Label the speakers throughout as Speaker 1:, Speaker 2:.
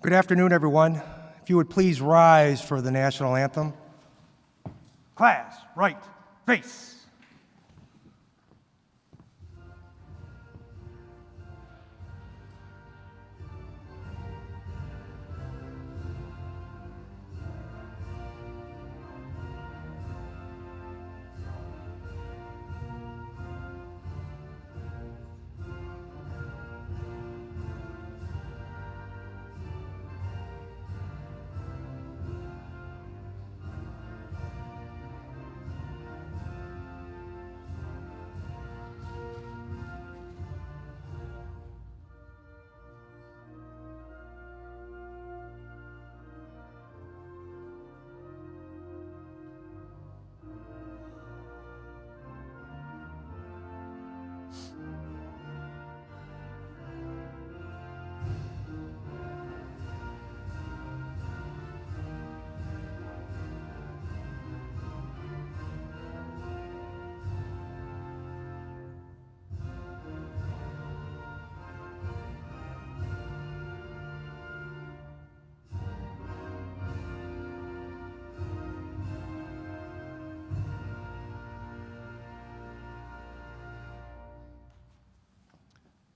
Speaker 1: Good afternoon, everyone. If you would please rise for the national anthem. Class, right, face.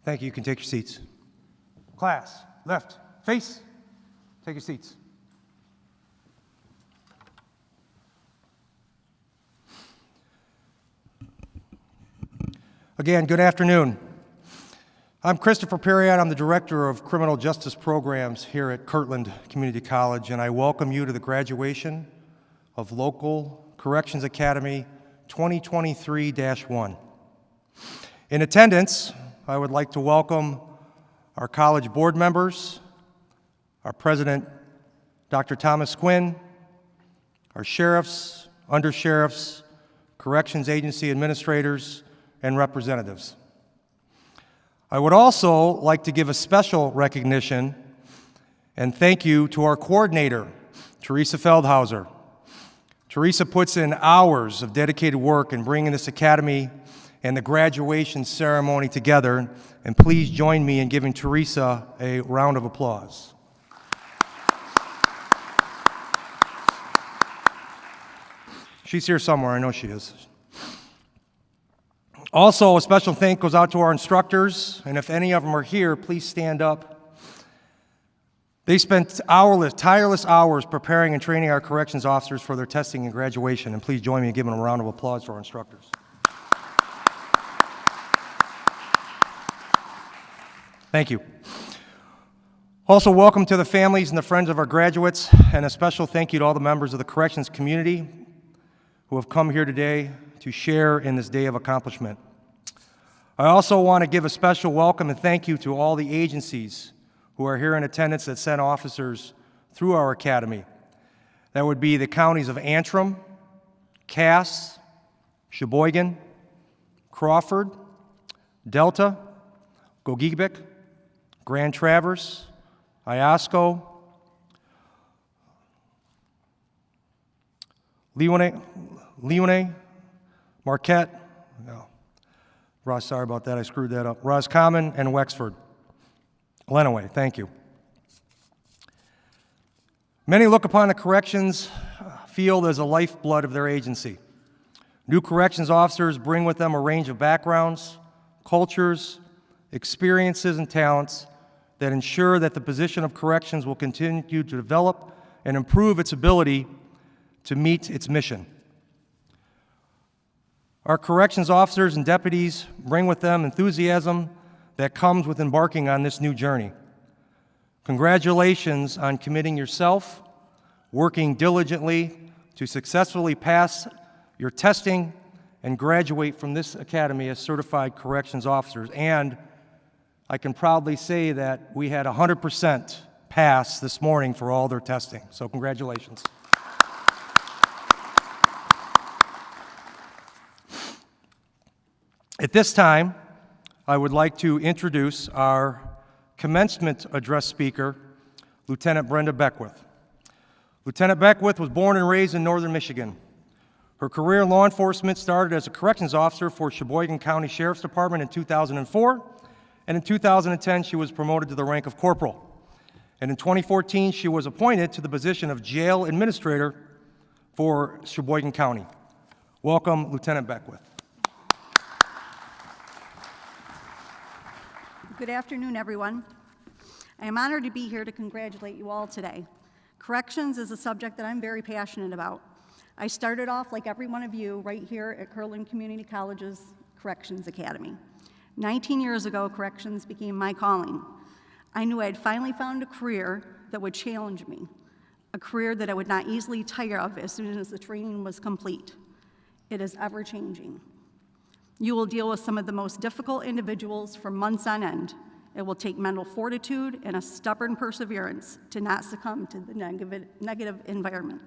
Speaker 1: Thank you. You can take your seats. Class, left, face. Take your seats. Again, good afternoon. I'm Christopher Perriott. I'm the Director of Criminal Justice Programs here at Kirtland Community College, and I welcome you to the graduation of Local Corrections Academy 2023-1. In attendance, I would like to welcome our college board members, our president, Dr. Thomas Quinn, our sheriffs, undersheriffs, corrections agency administrators, and representatives. I would also like to give a special recognition and thank you to our coordinator, Teresa Feldhauser. Teresa puts in hours of dedicated work in bringing this academy and the graduation ceremony together, and please join me in giving Teresa a round of applause. She's here somewhere, I know she is. Also, a special thank goes out to our instructors, and if any of them are here, please stand up. They spent tireless hours preparing and training our corrections officers for their testing and graduation, and please join me in giving a round of applause to our instructors. Thank you. Also, welcome to the families and the friends of our graduates, and a special thank you to all the members of the corrections community who have come here today to share in this day of accomplishment. I also want to give a special welcome and thank you to all the agencies who are here in attendance that sent officers through our academy. That would be the counties of Antrim, Cass, Sheboygan, Crawford, Delta, Gogebic, Grand Traverse, Iosco, Leone, Marquette, no, Ross, sorry about that, I screwed that up, Roscommon, and Wexford. Lenawee, thank you. Many look upon the corrections field as a lifeblood of their agency. New corrections officers bring with them a range of backgrounds, cultures, experiences, and talents that ensure that the position of corrections will continue to develop and improve its ability to meet its mission. Our corrections officers and deputies bring with them enthusiasm that comes with embarking on this new journey. Congratulations on committing yourself, working diligently to successfully pass your testing and graduate from this academy as certified corrections officers. And I can proudly say that we had 100% pass this morning for all their testing. So congratulations. At this time, I would like to introduce our commencement address speaker, Lieutenant Brenda Beckwith. Lieutenant Beckwith was born and raised in northern Michigan. Her career in law enforcement started as a corrections officer for Sheboygan County Sheriff's Department in 2004, and in 2010 she was promoted to the rank of corporal. And in 2014, she was appointed to the position of jail administrator for Sheboygan County. Welcome, Lieutenant Beckwith.
Speaker 2: Good afternoon, everyone. I am honored to be here to congratulate you all today. Corrections is a subject that I'm very passionate about. I started off, like every one of you, right here at Kirtland Community College's Corrections Academy. 19 years ago, corrections became my calling. I knew I had finally found a career that would challenge me, a career that I would not easily tire of as soon as the training was complete. It is ever-changing. You will deal with some of the most difficult individuals for months on end. It will take mental fortitude and a stubborn perseverance to not succumb to the negative environment.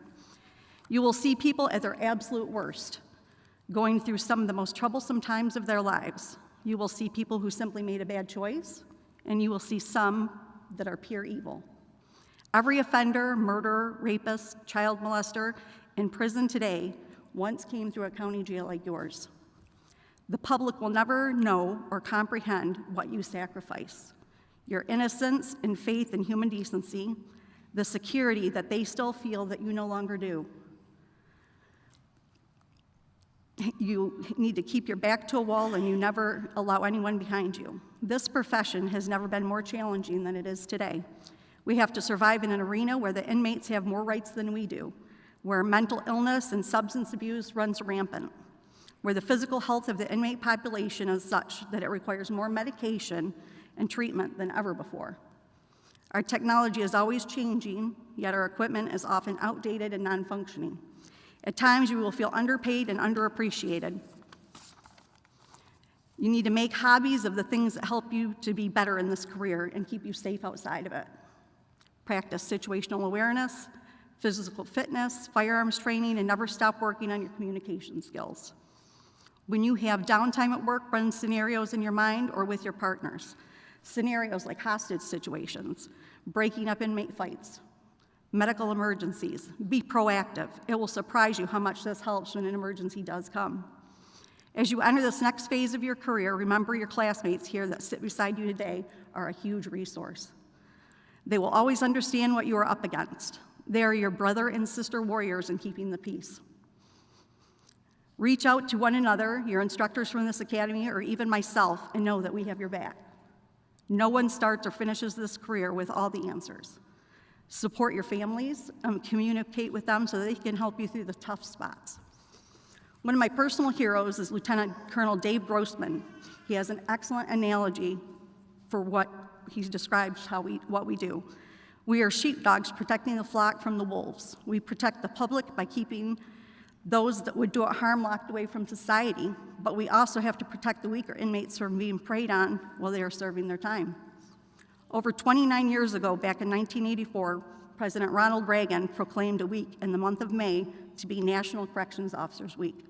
Speaker 2: You will see people at their absolute worst, going through some of the most troublesome times of their lives. You will see people who simply made a bad choice, and you will see some that are pure evil. Every offender, murderer, rapist, child molester in prison today once came through a county jail like yours. The public will never know or comprehend what you sacrifice. Your innocence and faith in human decency, the security that they still feel that you no longer do. You need to keep your back to a wall and you never allow anyone behind you. This profession has never been more challenging than it is today. We have to survive in an arena where the inmates have more rights than we do, where mental illness and substance abuse runs rampant, where the physical health of the inmate population is such that it requires more medication and treatment than ever before. Our technology is always changing, yet our equipment is often outdated and non-functioning. At times, you will feel underpaid and underappreciated. You need to make hobbies of the things that help you to be better in this career and keep you safe outside of it. Practice situational awareness, physical fitness, firearms training, and never stop working on your communication skills. When you have downtime at work, run scenarios in your mind or with your partners. Scenarios like hostage situations, breaking up inmate fights, medical emergencies. Be proactive. It will surprise you how much this helps when an emergency does come. As you enter this next phase of your career, remember your classmates here that sit beside you today are a huge resource. They will always understand what you are up against. They are your brother and sister warriors in keeping the peace. Reach out to one another, your instructors from this academy, or even myself, and know that we have your back. No one starts or finishes this career with all the answers. Support your families, communicate with them so that they can help you through the tough spots. One of my personal heroes is Lieutenant Colonel Dave Grossman. He has an excellent analogy for what he describes what we do. We are sheepdogs protecting the flock from the wolves. We protect the public by keeping those that would do it harm locked away from society, but we also have to protect the weaker inmates from being preyed on while they are serving their time. Over 29 years ago, back in 1984, President Ronald Reagan proclaimed a week in the month of May to be National Corrections Officers Week.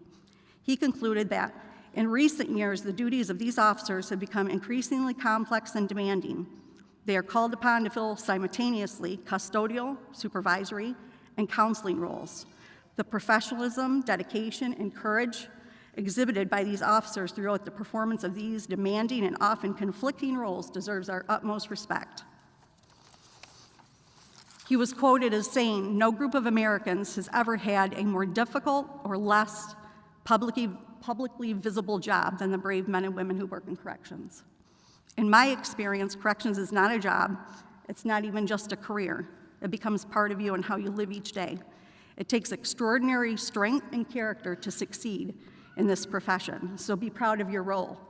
Speaker 2: He concluded that in recent years, the duties of these officers have become increasingly complex and demanding. They are called upon to fill simultaneously custodial, supervisory, and counseling roles. The professionalism, dedication, and courage exhibited by these officers throughout the performance of these demanding and often conflicting roles deserves our utmost respect. He was quoted as saying, "No group of Americans has ever had a more difficult or less publicly visible job than the brave men and women who work in corrections." In my experience, corrections is not a job. It's not even just a career. It becomes part of you and how you live each day. It takes extraordinary strength and character to succeed in this profession, so be proud of your role.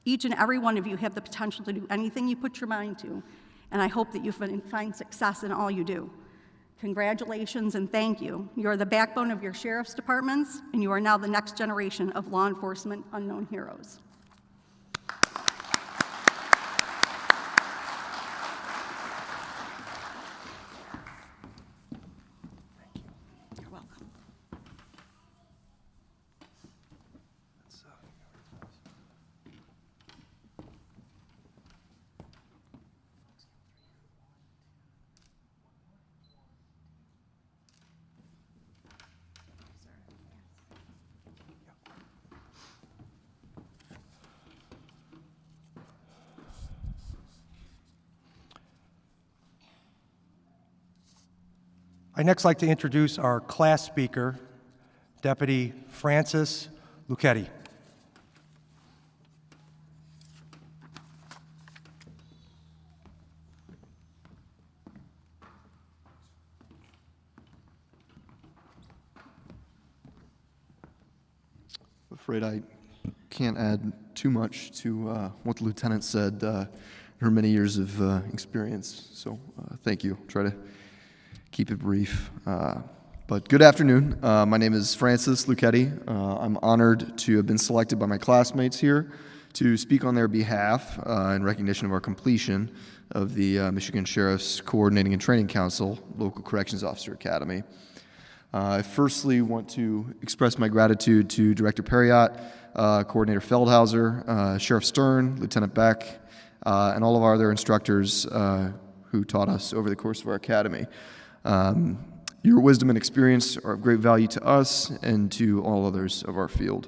Speaker 2: Each and every one of you have the potential to do anything you put your mind to, and I hope that you find success in all you do. Congratulations and thank you. You are the backbone of your sheriff's departments, and you are now the next generation of law enforcement unknown heroes. You're welcome.
Speaker 1: I'd next like to introduce our class speaker, Deputy Francis Lucchetti.
Speaker 3: Afraid I can't add too much to what the lieutenant said, her many years of experience, so thank you. I'll try to keep it brief. But good afternoon. My name is Francis Lucchetti. I'm honored to have been selected by my classmates here to speak on their behalf in recognition of our completion of the Michigan Sheriff's Coordinating and Training Council Local Corrections Officer Academy. I firstly want to express my gratitude to Director Perriott, Coordinator Feldhauser, Sheriff Stern, Lieutenant Beck, and all of our other instructors who taught us over the course of our academy. Your wisdom and experience are of great value to us and to all others of our field.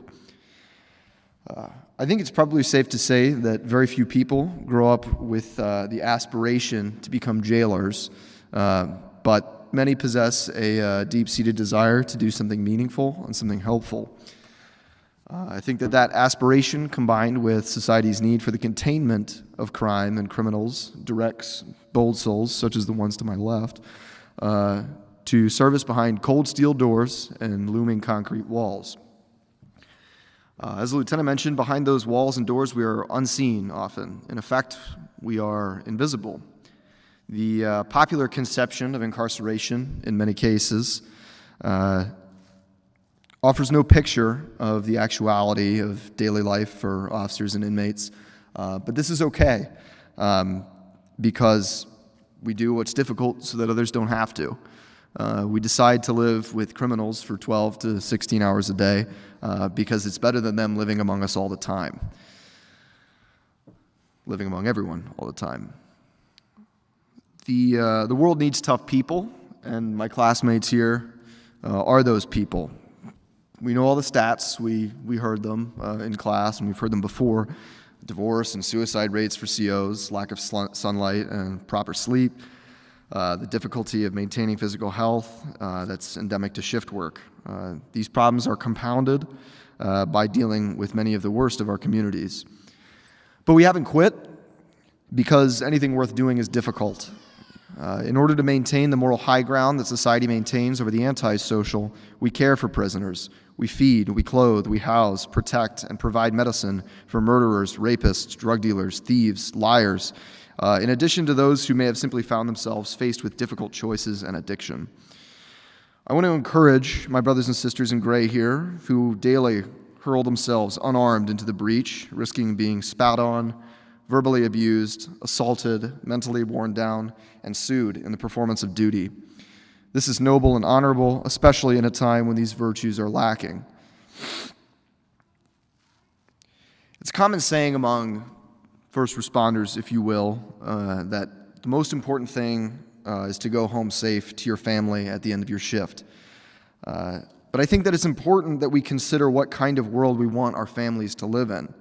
Speaker 3: I think it's probably safe to say that very few people grow up with the aspiration to become jailers, but many possess a deep-seated desire to do something meaningful and something helpful. I think that aspiration, combined with society's need for the containment of crime and criminals, directs bold souls, such as the ones to my left, to service behind cold steel doors and looming concrete walls. As the lieutenant mentioned, behind those walls and doors we are unseen often. In effect, we are invisible. The popular conception of incarceration, in many cases, offers no picture of the actuality of daily life for officers and inmates, but this is okay because we do what's difficult so that others don't have to. We decide to live with criminals for 12 to 16 hours a day because it's better than them living among us all the time, living among everyone all the time. The world needs tough people, and my classmates here are those people. We know all the stats. We heard them in class, and we've heard them before. Divorce and suicide rates for COs, lack of sunlight and proper sleep, the difficulty of maintaining physical health that's endemic to shift work. These problems are compounded by dealing with many of the worst of our communities. But we haven't quit because anything worth doing is difficult. In order to maintain the moral high ground that society maintains over the antisocial, we care for prisoners. We feed, we clothe, we house, protect, and provide medicine for murderers, rapists, drug dealers, thieves, liars, in addition to those who may have simply found themselves faced with difficult choices and addiction. I want to encourage my brothers and sisters in gray here who daily hurl themselves unarmed into the breach, risking being spat on, verbally abused, assaulted, mentally worn down, and sued in the performance of duty. This is noble and honorable, especially in a time when these virtues are lacking. It's a common saying among first responders, if you will, that the most important thing is to go home safe to your family at the end of your shift. But I think that it's important that we consider what kind of world we want our families to live in.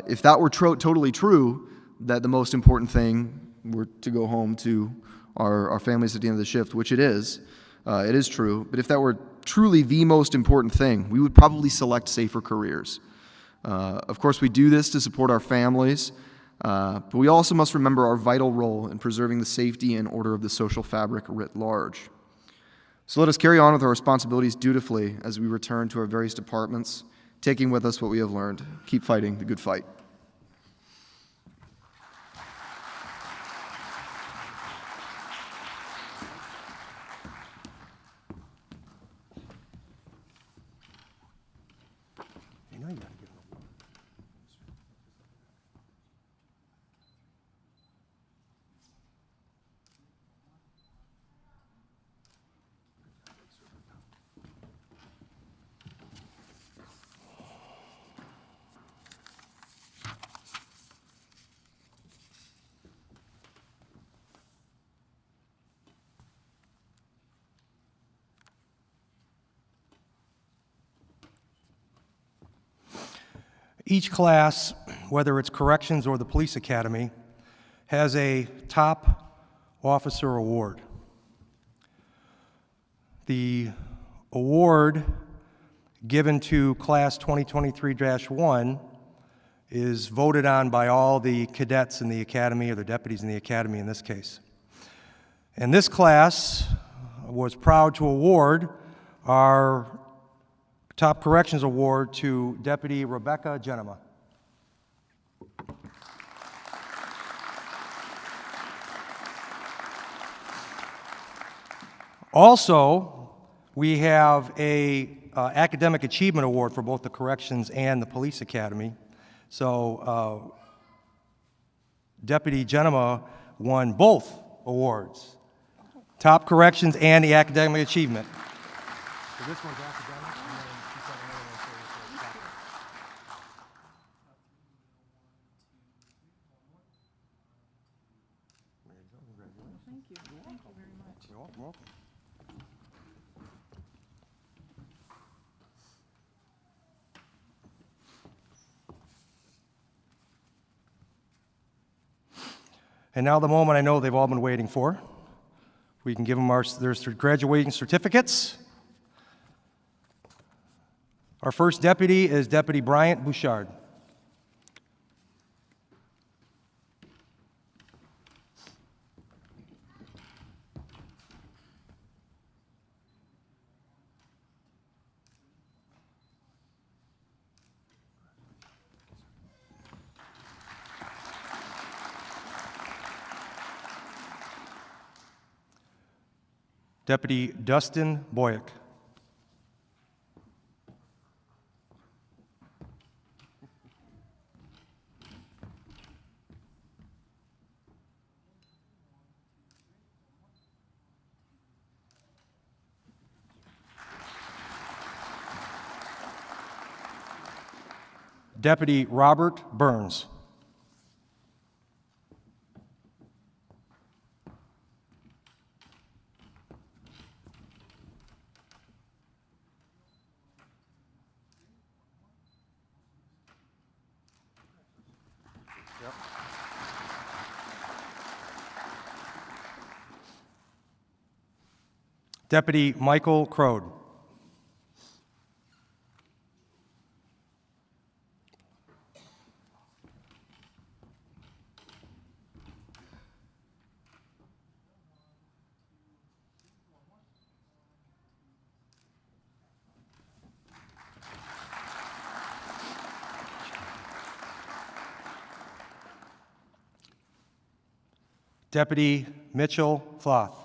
Speaker 3: If that were totally true, that the most important thing were to go home to our families at the end of the shift, which it is true, but if that were truly the most important thing, we would probably select safer careers. Of course, we do this to support our families, but we also must remember our vital role in preserving the safety and order of the social fabric writ large. So let us carry on with our responsibilities dutifully as we return to our various departments, taking with us what we have learned. Keep fighting the good fight.
Speaker 1: Each class, whether it's corrections or the police academy, has a top officer award. The award given to Class 2023-1 is voted on by all the cadets in the academy, or the deputies in the academy in this case. And this class was proud to award our Top Corrections Award to Deputy Rebecca Genema. Also, we have a Academic Achievement Award for both the Corrections and the Police Academy. So Deputy Genema won both awards, Top Corrections and the Academic Achievement. So this one's academic, and then she's got another one for top. There you go. Congratulations.
Speaker 4: Thank you. Thank you very much.
Speaker 1: You're welcome. And now the moment I know they've all been waiting for. We can give them their graduating certificates. Our first deputy is Deputy Bryant Bouchard. Deputy Dustin Boyack. Deputy Robert Burns. Deputy Michael Crode. Deputy Mitchell Floth.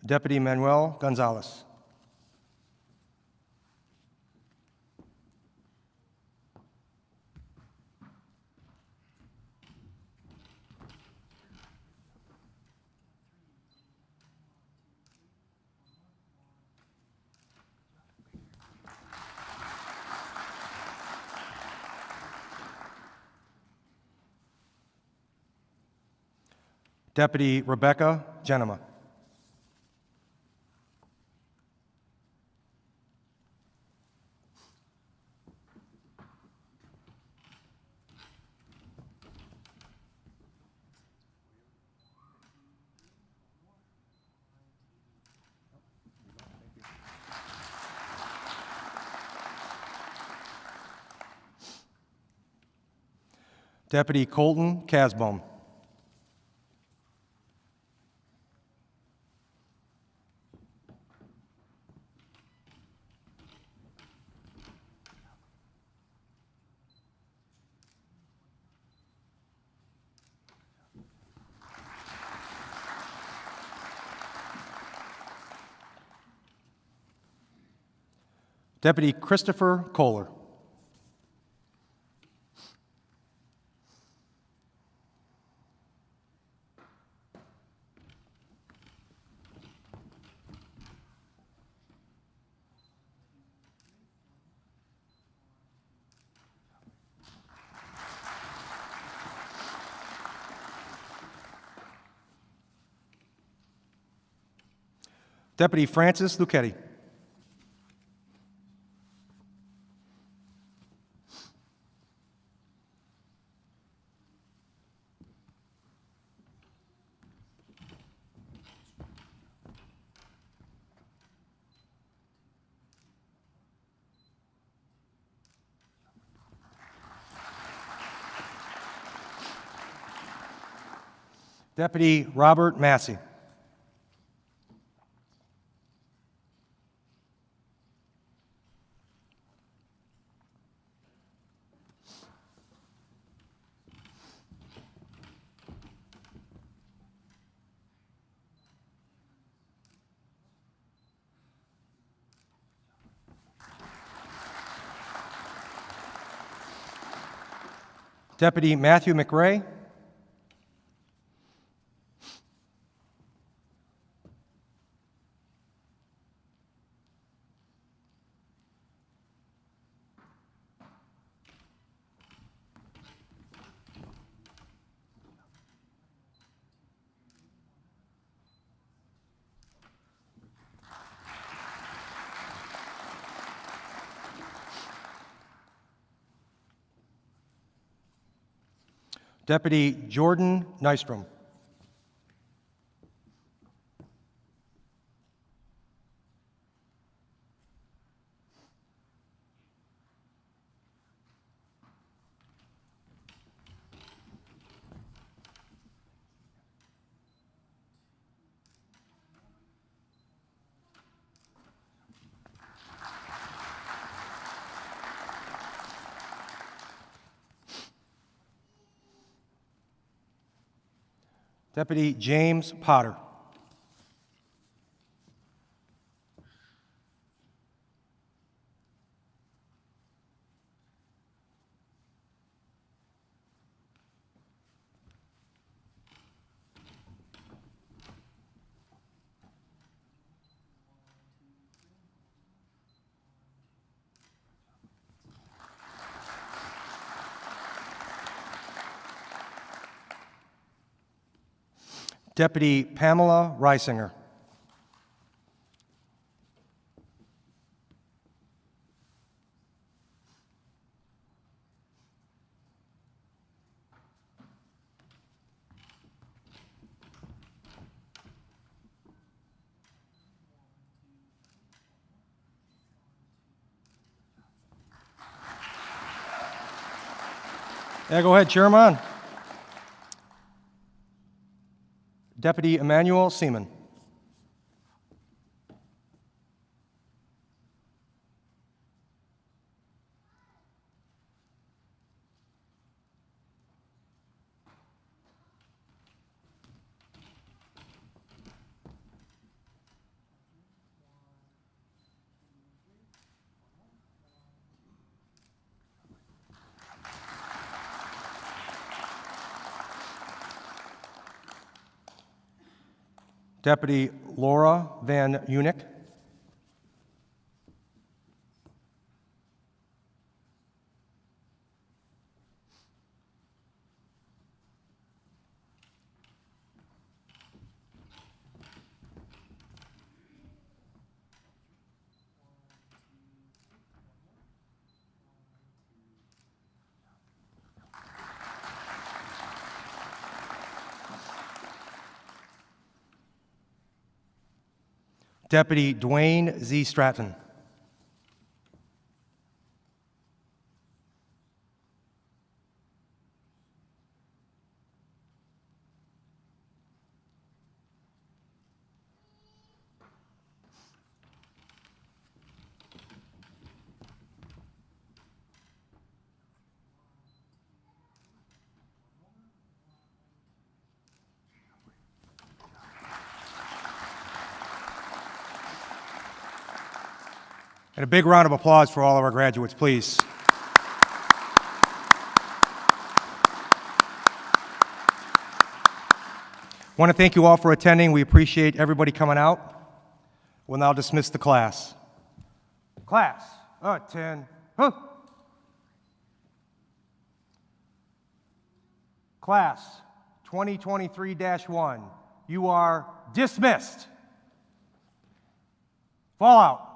Speaker 1: Deputy Manuel Gonzalez. Deputy Rebecca Genema. Deputy Colton Casbohm. Deputy Christopher Kohler. Deputy Francis Lucchetti. Deputy Robert Massey. Deputy Matthew McRae. Deputy Jordan Nystrom. Deputy James Potter. Deputy Pamela Reisinger. Yeah, go ahead, cheer 'em on. Deputy Emmanuel Seaman. Deputy Laura Van Unick. Deputy Dwayne Z. Stratton. And a big round of applause for all of our graduates, please. I want to thank you all for attending. We appreciate everybody coming out. We'll now dismiss the class. Class, attend. Class 2023-1, you are dismissed. Fallout.